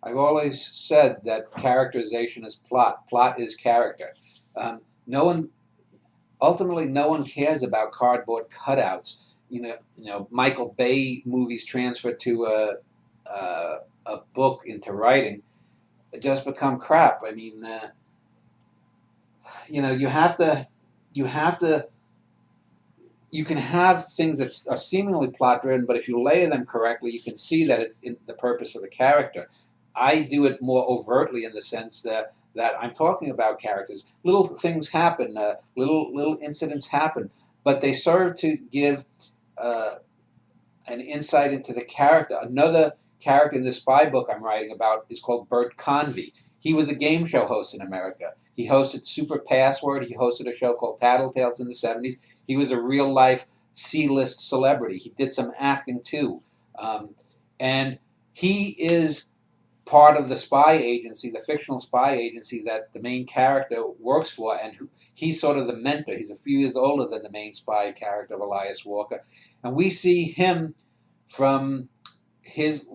I've always said that characterization is plot. Plot is character. No one, ultimately, no one cares about cardboard cutouts. Michael Bay movies transferred to a book into writing just become crap. I mean, you have to, you can have things that are seemingly plot driven, but if you layer them correctly, you can see that it's in the purpose of the character. I do it more overtly in the sense that I'm talking about characters. Little things happen, little incidents happen, but they serve to give uh, an insight into the character. Another character in the spy book I'm writing about is called Bert Convy. He was a game show host in America. He hosted Super Password. He hosted a show called Tattletales in the 70s. He was a real life C-list celebrity. He did some acting too. And he is part of the spy agency, the fictional spy agency that the main character works for, and he's sort of the mentor. He's a few years older than the main spy character of Elias Walker, and we see him from his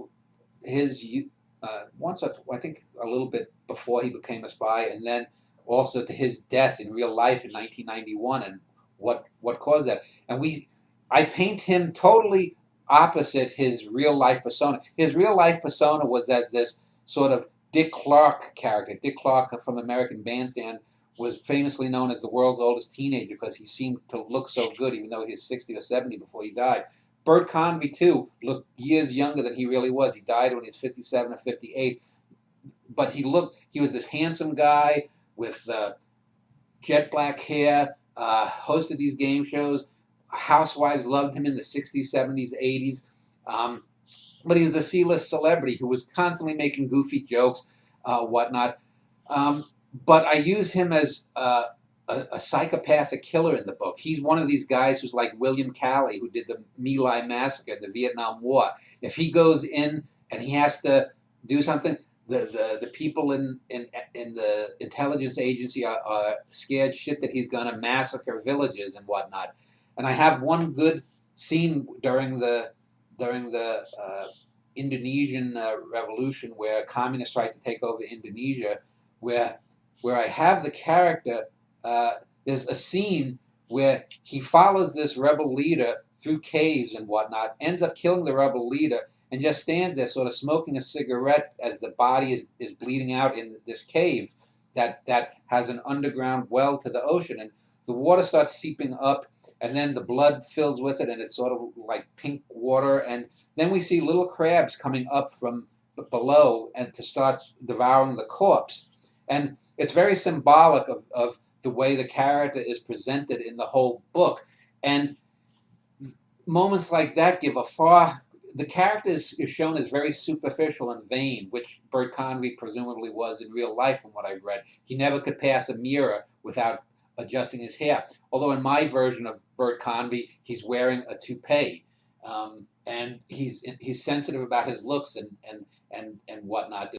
once I think a little bit before he became a spy, and then also to his death in real life in 1991, and what caused that. And I paint him totally opposite his real life persona. His real life persona was as this sort of Dick Clark character. Dick Clark from American Bandstand was famously known as the world's oldest teenager because he seemed to look so good, even though he was 60 or 70 before he died. Bert Convy, too, looked years younger than he really was. He died when he was 57 or 58. But he was this handsome guy with jet black hair, hosted these game shows. Housewives loved him in the 60s, 70s, 80s. But he was a C-list celebrity who was constantly making goofy jokes, whatnot. But I use him as a psychopathic killer in the book. He's one of these guys who's like William Calley, who did the My Lai massacre in the Vietnam War. If he goes in and he has to do something, the people in the intelligence agency are scared shit that he's going to massacre villages and whatnot. And I have one good scene during the Indonesian revolution, where communists tried to take over Indonesia, where I have the character. There's a scene where he follows this rebel leader through caves and whatnot, ends up killing the rebel leader, and just stands there sort of smoking a cigarette as the body is bleeding out in this cave that has an underground well to the ocean. And the water starts seeping up, and then the blood fills with it, and it's sort of like pink water. And then we see little crabs coming up from below and to start devouring the corpse. And it's very symbolic of the way the character is presented in the whole book. And moments like that give a far... The character is shown as very superficial and vain, which Bert Convy presumably was in real life from what I've read. He never could pass a mirror without adjusting his hair. Although in my version of Bert Convy, he's wearing a toupee. And he's sensitive about his looks and whatnot.